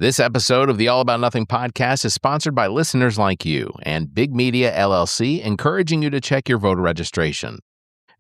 This episode of the All About Nothing podcast is sponsored by listeners like you and Big Media LLC, encouraging you to check your voter registration.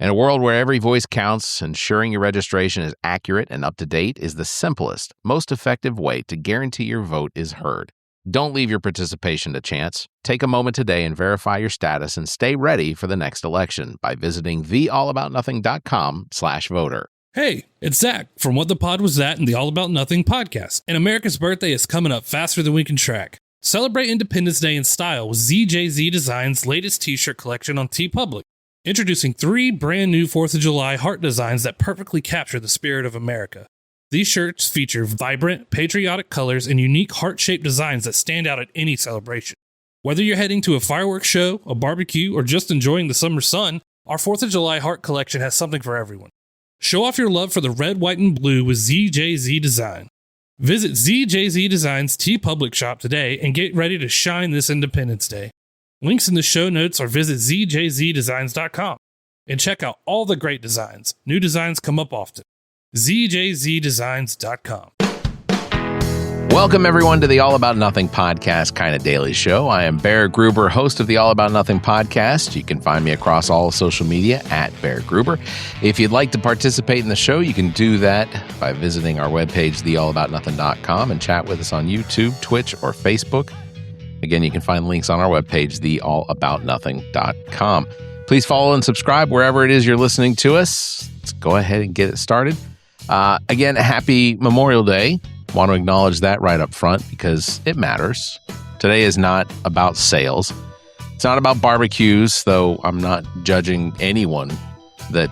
In a world where every voice counts, ensuring your registration is accurate and up to date is the simplest, most effective way to guarantee your vote is heard. Don't leave your participation to chance. Take a moment today and verify your status and stay ready for the next election by visiting theallaboutnothing.com/voter. Hey, it's Zach from What the Pod Was That and the All About Nothing podcast. And America's birthday is coming up faster than we can track. Celebrate Independence Day in style with ZJZ Designs' latest t-shirt collection on TeePublic. Introducing 3 brand new 4th of July heart designs that perfectly capture the spirit of America. These shirts feature vibrant, patriotic colors and unique heart-shaped designs that stand out at any celebration. Whether you're heading to a fireworks show, a barbecue, or just enjoying the summer sun, our 4th of July heart collection has something for everyone. Show off your love for the red, white, and blue with ZJZ Design. Visit ZJZ Design's TeePublic shop today and get ready to shine this Independence Day. Links in the show notes or visit ZJZDesigns.com and check out all the great designs. New designs come up often. ZJZDesigns.com. Welcome, everyone, to the All About Nothing podcast kind of daily show. I am Bear Gruber, host of the All About Nothing podcast. You can find me across all social media at Bear Gruber. If you'd like to participate in the show, you can do that by visiting our webpage, theallaboutnothing.com, and chat with us on YouTube, Twitch, or Facebook. Again, you can find links on our webpage, theallaboutnothing.com. Please follow and subscribe wherever it is you're listening to us. Let's go ahead and get it started. Again, happy Memorial Day. Want to acknowledge that right up front because it matters. Today is not about sales. It's not about barbecues, though I'm not judging anyone that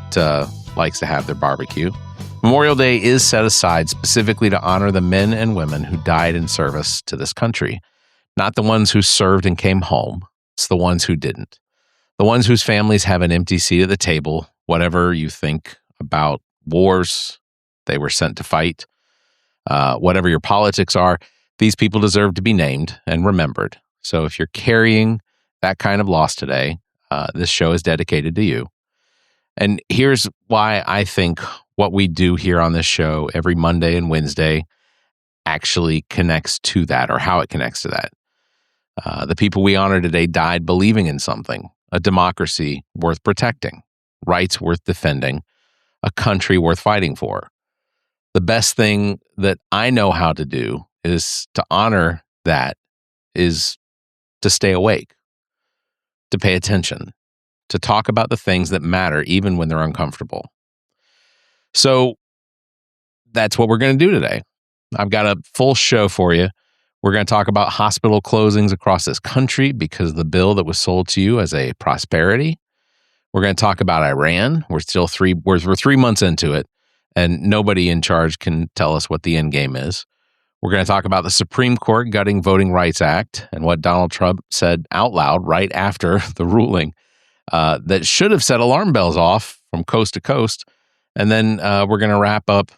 likes to have their barbecue. Memorial Day is set aside specifically to honor the men and women who died in service to this country. Not the ones who served and came home. It's the ones who didn't. The ones whose families have an empty seat at the table, whatever you think about wars they were sent to fight. Whatever your politics are, these people deserve to be named and remembered. So if you're carrying that kind of loss today, this show is dedicated to you. And here's why I think what we do here on this show every Monday and Wednesday actually connects to that, or how it connects to that. The people we honor today died believing in something, a democracy worth protecting, rights worth defending, a country worth fighting for. The best thing that I know how to do is to honor that, is to stay awake, to pay attention, to talk about the things that matter even when they're uncomfortable. So that's what we're going to do today. I've got a full show for you. We're going to talk about hospital closings across this country because of the bill that was sold to you as a prosperity. We're going to talk about Iran. We're 3 months into it. And nobody in charge can tell us what the end game is. We're going to talk about the Supreme Court gutting Voting Rights Act and what Donald Trump said out loud right after the ruling that should have set alarm bells off from coast to coast. And then we're going to wrap up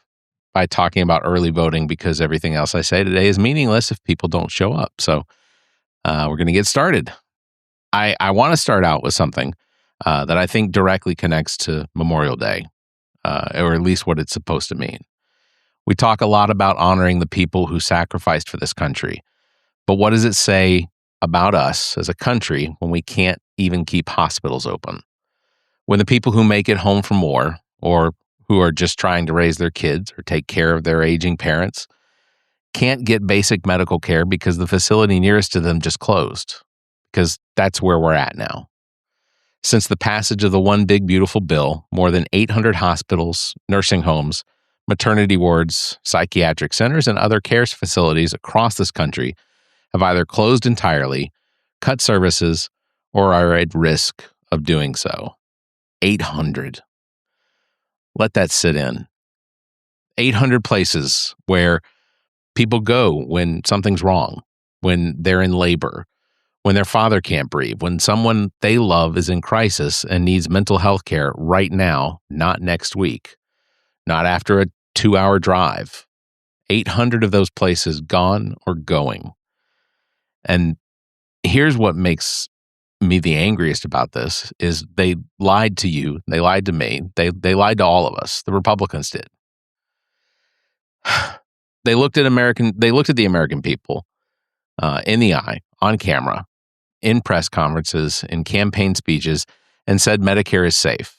by talking about early voting because everything else I say today is meaningless if people don't show up. So we're going to get started. I want to start out with something that I think directly connects to Memorial Day. Or at least what it's supposed to mean. We talk a lot about honoring the people who sacrificed for this country, but what does it say about us as a country when we can't even keep hospitals open? When the people who make it home from war, or who are just trying to raise their kids or take care of their aging parents, can't get basic medical care because the facility nearest to them just closed, because that's where we're at now. Since the passage of the One Big Beautiful Bill, more than 800 hospitals, nursing homes, maternity wards, psychiatric centers, and other care facilities across this country have either closed entirely, cut services, or are at risk of doing so. 800. Let that sit in. 800 places where people go when something's wrong, when they're in labor, when their father can't breathe, when someone they love is in crisis and needs mental health care right now, not next week, not after a 2-hour drive. 800 of those places gone or going. And here's what makes me the angriest about this is they lied to you. They lied to me. They lied to all of us. The Republicans did. They looked at the American people in the eye, on camera, in press conferences, in campaign speeches, and said Medicare is safe.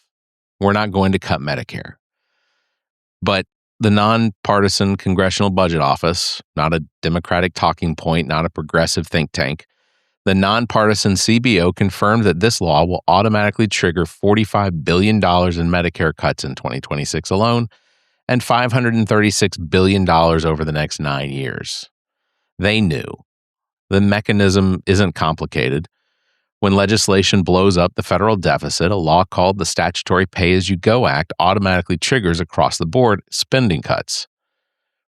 We're not going to cut Medicare. But the nonpartisan Congressional Budget Office, not a Democratic talking point, not a progressive think tank, the nonpartisan CBO confirmed that this law will automatically trigger $45 billion in Medicare cuts in 2026 alone and $536 billion over the next 9 years. They knew. The mechanism isn't complicated. When legislation blows up the federal deficit, a law called the Statutory Pay-As-You-Go Act automatically triggers across-the-board spending cuts.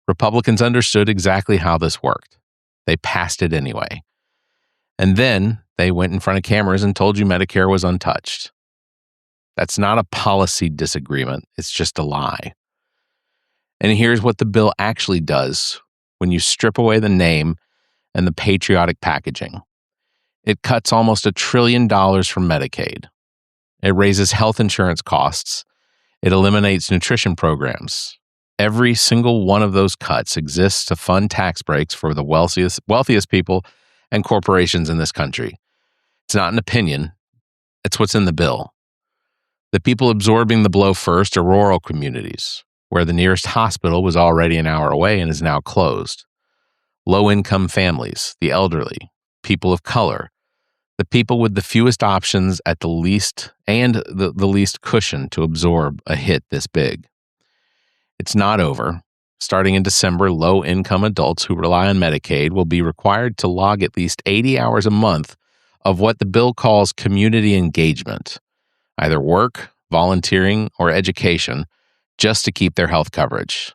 Republicans understood exactly how this worked. They passed it anyway. And then they went in front of cameras and told you Medicare was untouched. That's not a policy disagreement. It's just a lie. And here's what the bill actually does when you strip away the name and the patriotic packaging. It cuts almost $1 trillion from Medicaid. It raises health insurance costs. It eliminates nutrition programs. Every single one of those cuts exists to fund tax breaks for the wealthiest people and corporations in this country. It's not an opinion. It's what's in the bill. The people absorbing the blow first are rural communities, where the nearest hospital was already an hour away and is now closed. Low-income families, the elderly, people of color, the people with the fewest options at the least and the least cushion to absorb a hit this big. It's not over. Starting in December, low-income adults who rely on Medicaid will be required to log at least 80 hours a month of what the bill calls community engagement, either work, volunteering, or education, just to keep their health coverage.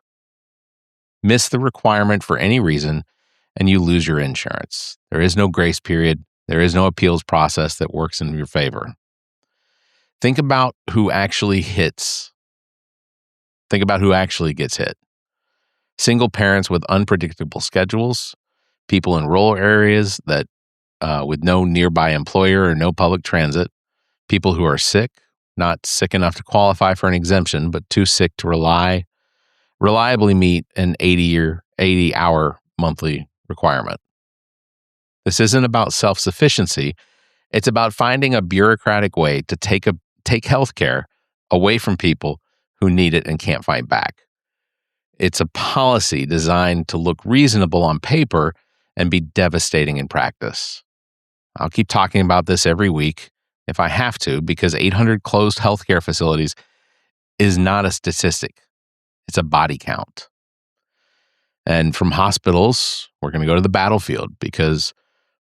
Miss the requirement for any reason, and you lose your insurance. There is no grace period. There is no appeals process that works in your favor. Think about who actually gets hit. Single parents with unpredictable schedules, people in rural areas that with no nearby employer or no public transit, people who are sick, not sick enough to qualify for an exemption, but too sick to reliably meet an 80-hour monthly requirement. This isn't about self-sufficiency. It's about finding a bureaucratic way to take healthcare away from people who need it and can't fight back. It's a policy designed to look reasonable on paper and be devastating in practice. I'll keep talking about this every week if I have to, because 800 closed healthcare facilities is not a statistic. It's a body count. And from hospitals, we're going to go to the battlefield, because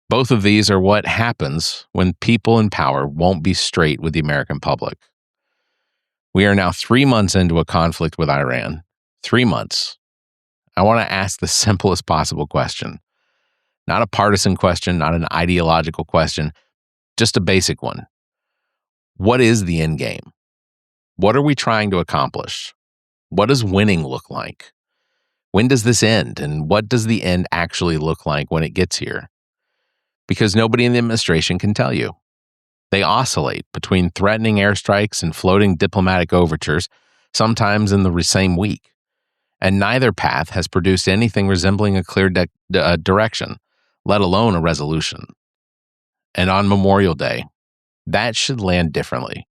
both of these are what happens when people in power won't be straight with the American public. We are now 3 months into a conflict with Iran. 3 months. I want to ask the simplest possible question. Not a partisan question, not an ideological question, just a basic one. What is the end game? What are we trying to accomplish? What does winning look like? When does this end? And what does the end actually look like when it gets here? Because nobody in the administration can tell you. They oscillate between threatening airstrikes and floating diplomatic overtures, sometimes in the same week. And neither path has produced anything resembling a clear direction, let alone a resolution. And on Memorial Day, that should land differently.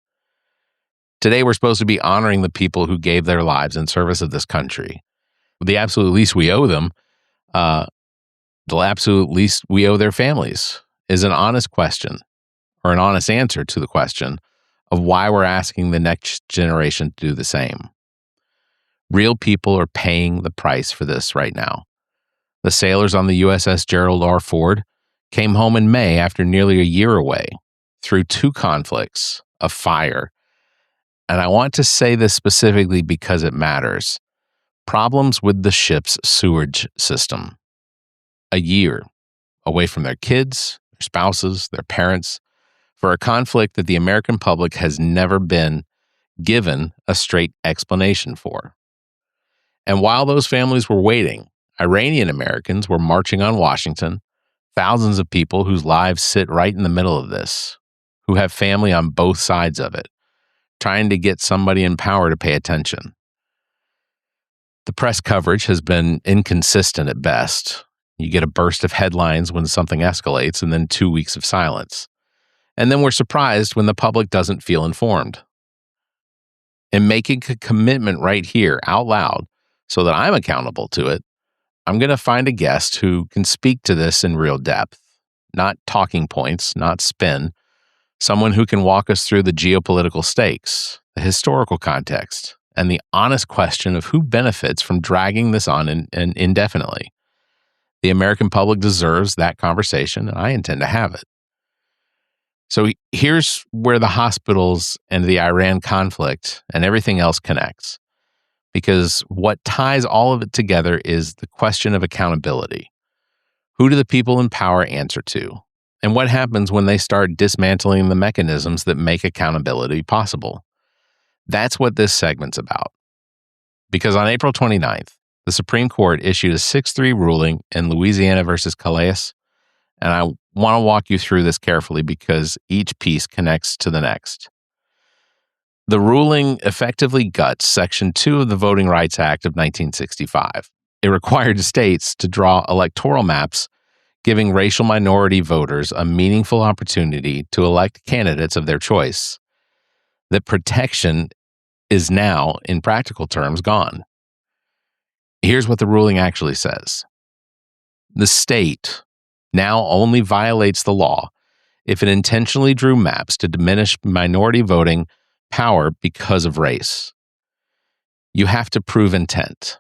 Today, we're supposed to be honoring the people who gave their lives in service of this country. The absolute least we owe them, the absolute least we owe their families, is an honest question, or an honest answer to the question of why we're asking the next generation to do the same. Real people are paying the price for this right now. The sailors on the USS Gerald R. Ford came home in May after nearly a year away, through 2 conflicts, a fire. And I want to say this specifically because it matters. Problems with the ship's sewage system. A year away from their kids, their spouses, their parents, for a conflict that the American public has never been given a straight explanation for. And while those families were waiting, Iranian Americans were marching on Washington, thousands of people whose lives sit right in the middle of this, who have family on both sides of it, trying to get somebody in power to pay attention. The press coverage has been inconsistent at best. You get a burst of headlines when something escalates and then 2 weeks of silence. And then we're surprised when the public doesn't feel informed. In making a commitment right here out loud so that I'm accountable to it, I'm going to find a guest who can speak to this in real depth, not talking points, not spin, someone who can walk us through the geopolitical stakes, the historical context, and the honest question of who benefits from dragging this on indefinitely. The American public deserves that conversation, and I intend to have it. So here's where the hospitals and the Iran conflict and everything else connects. Because what ties all of it together is the question of accountability. Who do the people in power answer to? And what happens when they start dismantling the mechanisms that make accountability possible? That's what this segment's about. Because on April 29th, the Supreme Court issued a 6-3 ruling in Louisiana versus Calais, and I want to walk you through this carefully because each piece connects to the next. The ruling effectively guts Section 2 of the Voting Rights Act of 1965. It required states to draw electoral maps, giving racial minority voters a meaningful opportunity to elect candidates of their choice. That protection is now, in practical terms, gone. Here's what the ruling actually says. The state now only violates the law if it intentionally drew maps to diminish minority voting power because of race. You have to prove intent.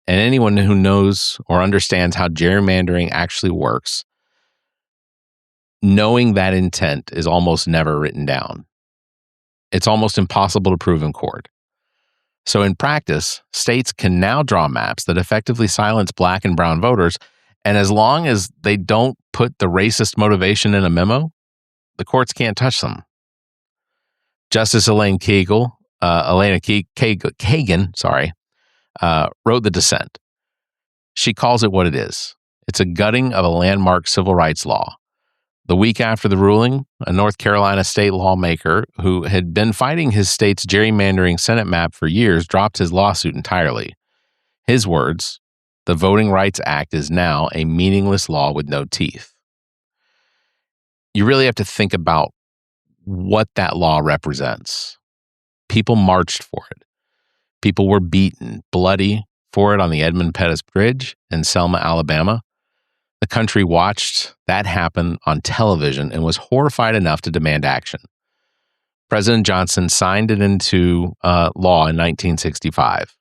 And anyone who knows or understands how gerrymandering actually works, knowing that intent is almost never written down. It's almost impossible to prove in court. So in practice, states can now draw maps that effectively silence Black and brown voters, and as long as they don't put the racist motivation in a memo, the courts can't touch them. Justice Elena Kagan, wrote the dissent. She calls it what it is. It's a gutting of a landmark civil rights law. The week after the ruling, a North Carolina state lawmaker who had been fighting his state's gerrymandering Senate map for years dropped his lawsuit entirely. His words, "The Voting Rights Act is now a meaningless law with no teeth." You really have to think about what that law represents. People marched for it. People were beaten, bloody, for it on the Edmund Pettus Bridge in Selma, Alabama. The country watched that happen on television and was horrified enough to demand action. President Johnson signed it into law in 1965.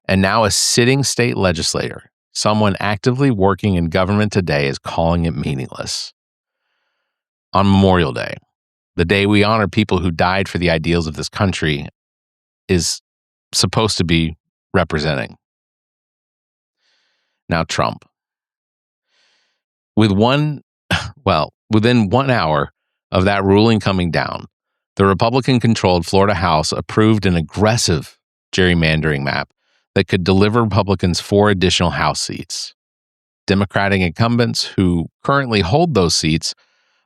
And now a sitting state legislator, someone actively working in government today, is calling it meaningless. On Memorial Day, the day we honor people who died for the ideals of this country, is supposed to be representing. Now, Trump. Within 1 hour of that ruling coming down, the Republican-controlled Florida House approved an aggressive gerrymandering map that could deliver Republicans 4 additional House seats. Democratic incumbents who currently hold those seats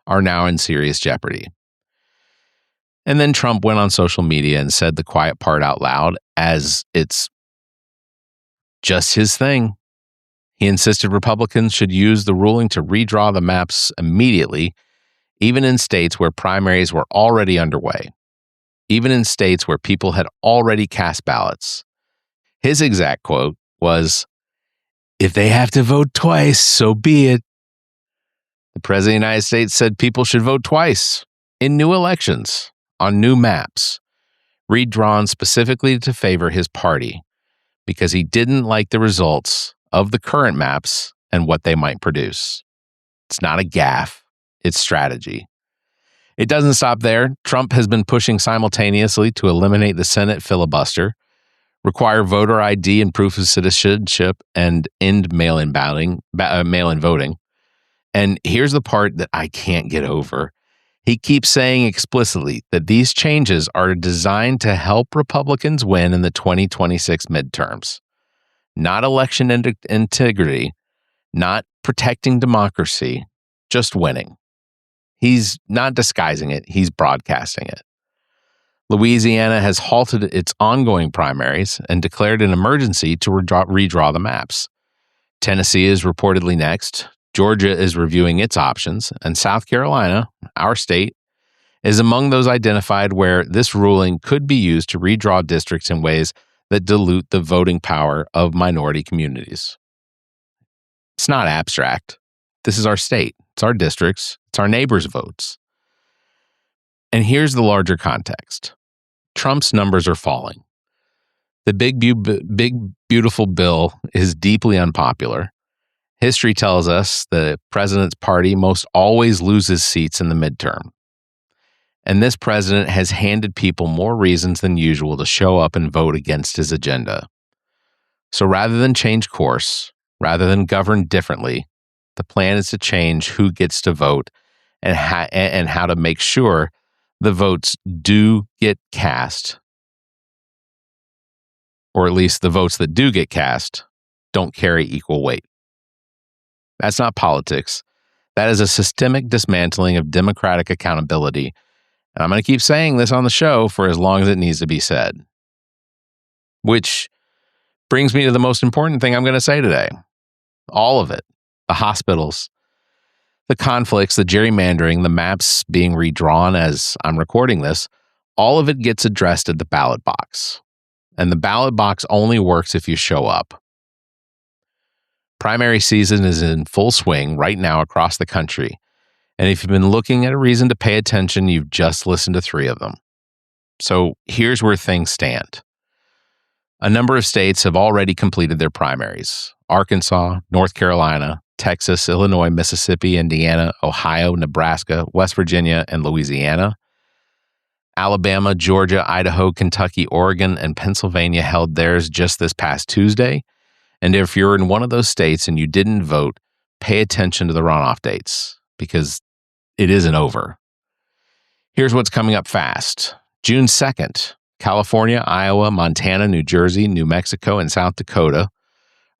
are now in serious jeopardy. And then Trump went on social media and said the quiet part out loud, as it's just his thing. He insisted Republicans should use the ruling to redraw the maps immediately, even in states where primaries were already underway, even in states where people had already cast ballots. His exact quote was, "If they have to vote twice, so be it." The President of the United States said people should vote twice in new elections on new maps, redrawn specifically to favor his party, because he didn't like the results of the current maps and what they might produce. It's not a gaffe, it's strategy. It doesn't stop there. Trump has been pushing simultaneously to eliminate the Senate filibuster, require voter ID and proof of citizenship, and end mail-in voting. And here's the part that I can't get over. He keeps saying explicitly that these changes are designed to help Republicans win in the 2026 midterms. Not election integrity, not protecting democracy, just winning. He's not disguising it, he's broadcasting it. Louisiana has halted its ongoing primaries and declared an emergency to redraw the maps. Tennessee is reportedly next. Georgia is reviewing its options, and South Carolina, our state, is among those identified where this ruling could be used to redraw districts in ways that dilute the voting power of minority communities. It's not abstract. This is our state. It's our districts. It's our neighbors' votes. And here's the larger context. Trump's numbers are falling. The big, beautiful bill is deeply unpopular. History tells us the president's party most always loses seats in the midterm. And this president has handed people more reasons than usual to show up and vote against his agenda. So rather than change course, rather than govern differently, the plan is to change who gets to vote and how to make sure the votes do get cast, or at least the votes that do get cast don't carry equal weight. That's not politics. That is a systemic dismantling of democratic accountability. And I'm going to keep saying this on the show for as long as it needs to be said. Which brings me to the most important thing I'm going to say today. All of it. The hospitals, the conflicts, the gerrymandering, the maps being redrawn as I'm recording this, all of it gets addressed at the ballot box. And the ballot box only works if you show up. Primary season is in full swing right now across the country. And if you've been looking at a reason to pay attention, you've just listened to 3 of them. So here's where things stand. A number of states have already completed their primaries. Arkansas, North Carolina, Texas, Illinois, Mississippi, Indiana, Ohio, Nebraska, West Virginia, and Louisiana. Alabama, Georgia, Idaho, Kentucky, Oregon, and Pennsylvania held theirs just this past Tuesday. And if you're in one of those states and you didn't vote, pay attention to the runoff dates because it isn't over. Here's what's coming up fast. June 2nd, California, Iowa, Montana, New Jersey, New Mexico, and South Dakota.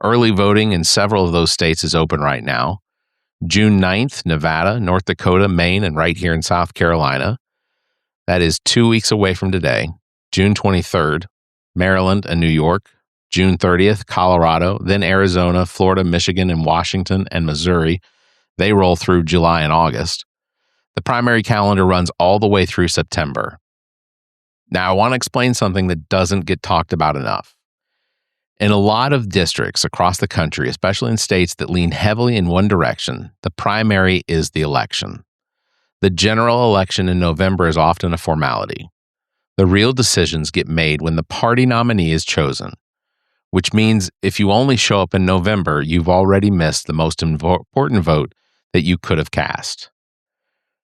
Early voting in several of those states is open right now. June 9th, Nevada, North Dakota, Maine, and right here in South Carolina. That is 2 weeks away from today. June 23rd, Maryland and New York. June 30th, Colorado, then Arizona, Florida, Michigan, and Washington and Missouri. They roll through July and August. The primary calendar runs all the way through September. Now, I want to explain something that doesn't get talked about enough. In a lot of districts across the country, especially in states that lean heavily in one direction, the primary is the election. The general election in November is often a formality. The real decisions get made when the party nominee is chosen, which means if you only show up in November, you've already missed the most important vote that you could have cast.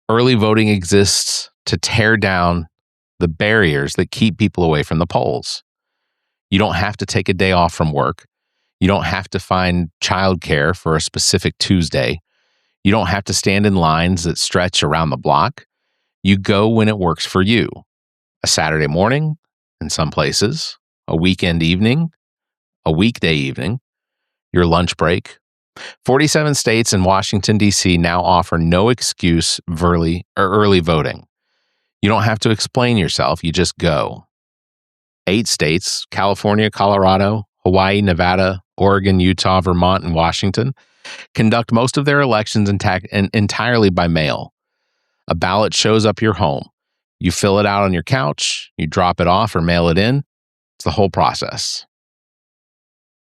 Early voting exists to tear down the barriers that keep people away from the polls. You don't have to take a day off from work. You don't have to find childcare for a specific Tuesday. You don't have to stand in lines that stretch around the block. You go when it works for you. A Saturday morning, in some places, a weekend evening, a weekday evening, your lunch break. 47 states and Washington, D.C. now offer no excuse early voting. You don't have to explain yourself, you just go. 8 states, California, Colorado, Hawaii, Nevada, Oregon, Utah, Vermont, and Washington, conduct most of their elections entirely by mail. A ballot shows up your home. You fill it out on your couch, you drop it off or mail it in. It's the whole process.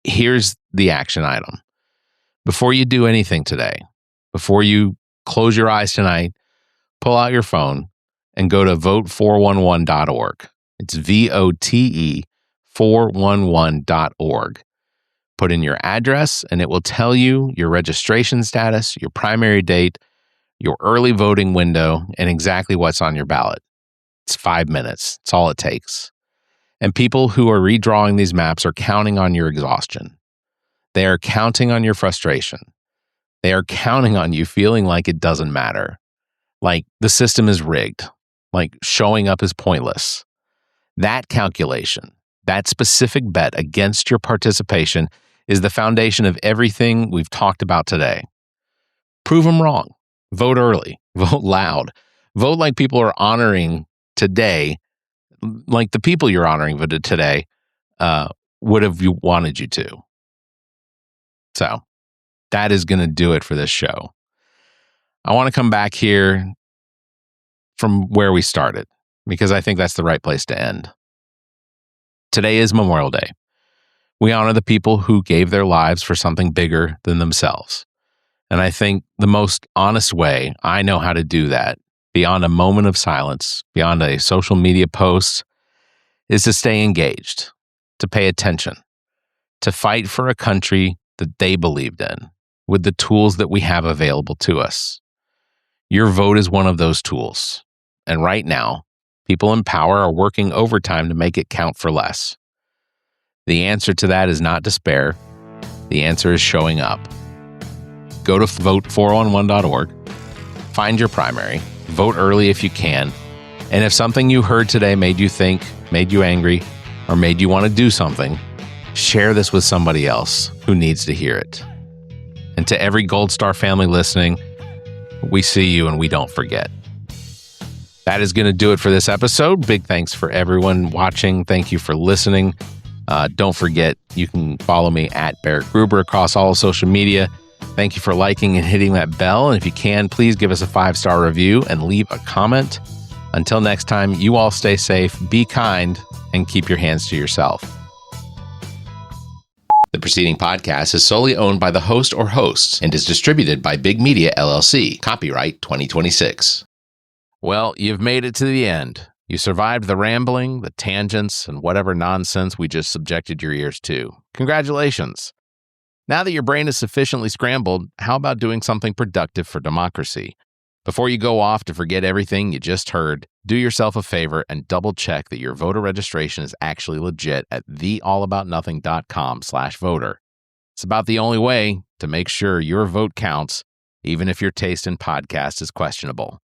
Here's the action item. Before you do anything today, before you close your eyes tonight, pull out your phone and go to vote411.org. It's VOTE 411.org. Put in your address and it will tell you your registration status, your primary date, your early voting window, and exactly what's on your ballot. It's 5 minutes. It's all it takes. And people who are redrawing these maps are counting on your exhaustion. They are counting on your frustration. They are counting on you feeling like it doesn't matter. Like the system is rigged. Like showing up is pointless. That calculation, that specific bet against your participation is the foundation of everything we've talked about today. Prove them wrong. Vote early. Vote loud. Vote like people are honoring today like the people you're honoring today would have wanted you to. So that is going to do it for this show. I want to come back here from where we started because I think that's the right place to end. Today is Memorial Day. We honor the people who gave their lives for something bigger than themselves. And I think the most honest way I know how to do that, beyond a moment of silence, beyond a social media post, is to stay engaged, to pay attention, to fight for a country that they believed in with the tools that we have available to us. Your vote is one of those tools. And right now, people in power are working overtime to make it count for less. The answer to that is not despair. The answer is showing up. Go to vote411.org, find your primary, vote early if you can, and if something you heard today made you think, made you angry, or made you want to do something, share this with somebody else who needs to hear it. And to every Gold Star family listening, we see you and we don't forget. That is going to do it for this episode. Big thanks for everyone watching. Thank you for listening. Don't forget, you can follow me at Bear Gruber across all social media. Thank you for liking and hitting that bell. And if you can, please give us a 5-star review and leave a comment. Until next time, you all stay safe, be kind, and keep your hands to yourself. The preceding podcast is solely owned by the host or hosts and is distributed by Big Media, LLC. Copyright 2026. Well, you've made it to the end. You survived the rambling, the tangents, and whatever nonsense we just subjected your ears to. Congratulations. Now that your brain is sufficiently scrambled, how about doing something productive for democracy? Before you go off to forget everything you just heard, do yourself a favor and double-check that your voter registration is actually legit at theallaboutnothing.com/voter. It's about the only way to make sure your vote counts, even if your taste in podcast is questionable.